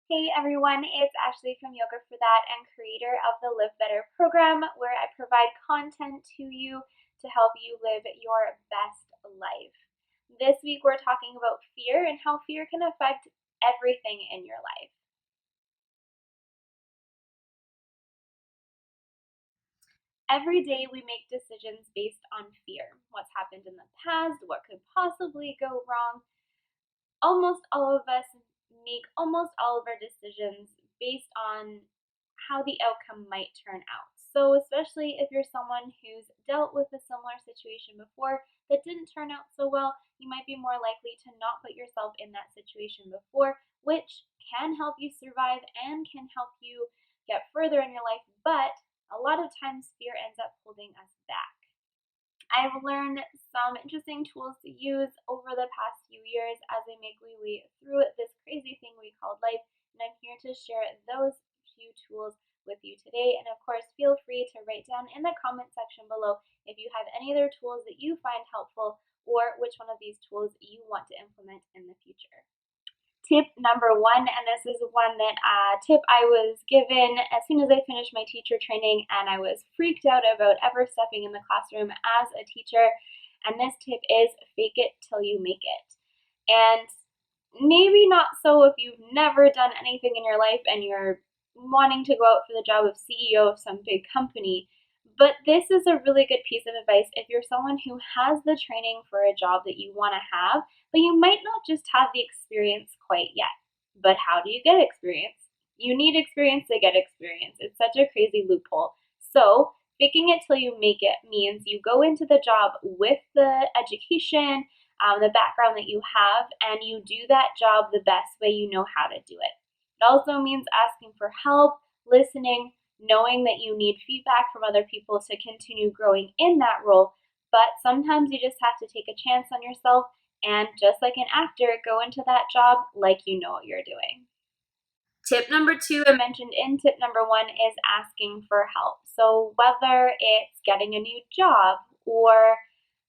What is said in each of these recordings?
Hey everyone, it's Ashley from Yoga for That and creator of the Live Better program, where I provide content to you to help you live your best life. This week we're talking about fear and how fear can affect everything in your life. Every day we make decisions based on fear. What's happened in the past, what could possibly go wrong. Almost all of us make almost all of our decisions based on how the outcome might turn out. So, especially if you're someone who's dealt with a similar situation before that didn't turn out so well, you might be more likely to not put yourself in that situation before, which can help you survive and can help you get further in your life. But a lot of times, fear ends up holding us back. I've learned some interesting tools to use over the past few years as I make my way through this crazy thing we call life, and I'm here to share those few tools with you today. And of course, feel free to write down in the comment section below if you have any other tools that you find helpful or which one of these tools you want to implement in the future. Tip number one, and this is one that tip I was given as soon as I finished my teacher training, and I was freaked out about ever stepping in the classroom as a teacher. And this tip is fake it till you make it. And maybe not so if you've never done anything in your life and you're wanting to go out for the job of CEO of some big company. But this is a really good piece of advice if you're someone who has the training for a job that you want to have, but you might not just have the experience quite yet. But how do you get experience? You need experience to get experience. It's such a crazy loophole. So, faking it till you make it means you go into the job with the education, the background that you have, and you do that job the best way you know how to do it. It also means asking for help, listening, knowing that you need feedback from other people to continue growing in that role. But sometimes you just have to take a chance on yourself and, just like an actor, go into that job like you know what you're doing. Tip number two, I mentioned in tip number one, is asking for help. So whether it's getting a new job or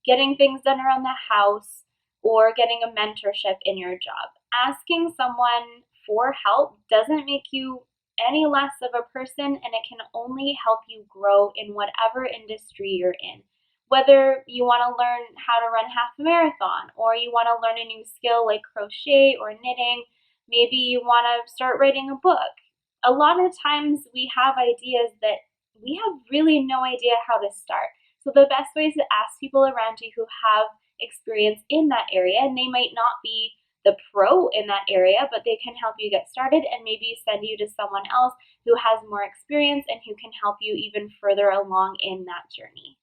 getting things done around the house or getting a mentorship in your job, asking someone for help doesn't make you any less of a person, and it can only help you grow in whatever industry you're in. Whether you want to learn how to run half a marathon, or you want to learn a new skill like crochet or knitting, maybe you want to start writing a book. A lot of times we have ideas that we have really no idea how to start. So the best way is to ask people around you who have experience in that area, and they might not be the pro in that area, but they can help you get started and maybe send you to someone else who has more experience and who can help you even further along in that journey.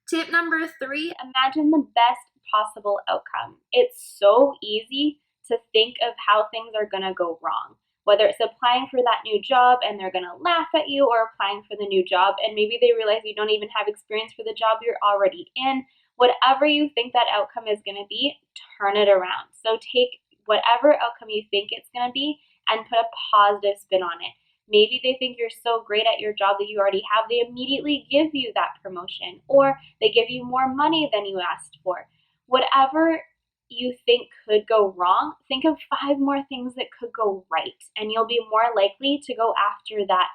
Tip number three, imagine the best possible outcome. It's so easy to think of how things are going to go wrong. Whether it's applying for that new job and they're going to laugh at you, or applying for the new job and maybe they realize you don't even have experience for the job you're already in. Whatever you think that outcome is going to be, turn it around. So take whatever outcome you think it's going to be and put a positive spin on it. Maybe they think you're so great at your job that you already have, they immediately give you that promotion, or they give you more money than you asked for. Whatever you think could go wrong, think of 5 more things that could go right, and you'll be more likely to go after that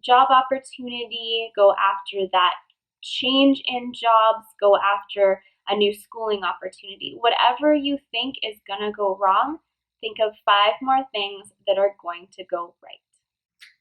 job opportunity, go after that change in jobs, go after a new schooling opportunity. Whatever you think is going to go wrong, think of 5 more things that are going to go right.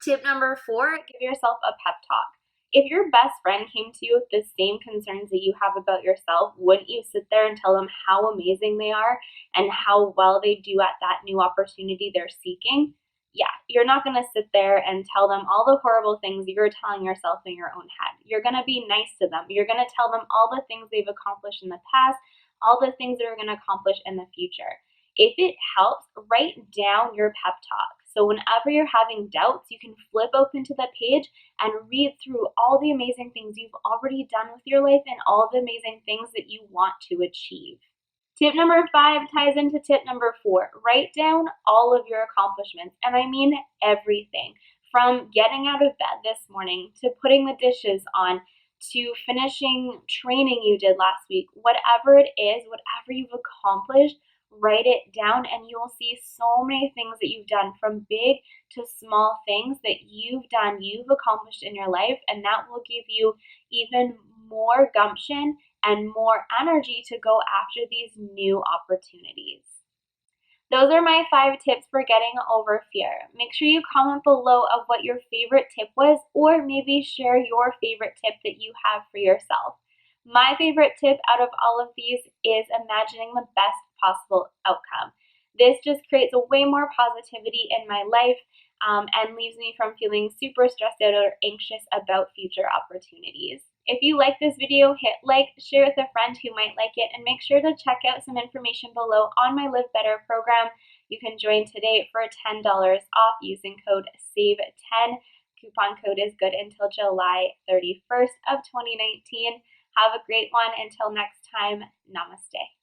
Tip number 4, give yourself a pep talk. If your best friend came to you with the same concerns that you have about yourself, wouldn't you sit there and tell them how amazing they are and how well they do at that new opportunity they're seeking? Yeah, you're not going to sit there and tell them all the horrible things you're telling yourself in your own head. You're going to be nice to them. You're going to tell them all the things they've accomplished in the past, all the things they're going to accomplish in the future. If it helps, write down your pep talk. So whenever you're having doubts, you can flip open to the page and read through all the amazing things you've already done with your life and all the amazing things that you want to achieve. Tip number 5 ties into tip number 4. Write down all of your accomplishments, and I mean everything. From getting out of bed this morning, to putting the dishes on, to finishing training you did last week. Whatever it is, whatever you've accomplished, write it down, and you'll see so many things that you've done, from big to small things that you've accomplished in your life, and that will give you even more gumption and more energy to go after these new opportunities. Those are my 5 tips for getting over fear. Make sure you comment below of what your favorite tip was, or maybe share your favorite tip that you have for yourself. My favorite tip out of all of these is imagining the best possible outcome. This just creates a way more positivity in my life, and leaves me from feeling super stressed out or anxious about future opportunities. If you like this video, hit like, share with a friend who might like it, and make sure to check out some information below on my Live Better program. You can join today for $10 off using code SAVE10. Coupon code is good until July 31st of 2019. Have a great one. Until next time, namaste.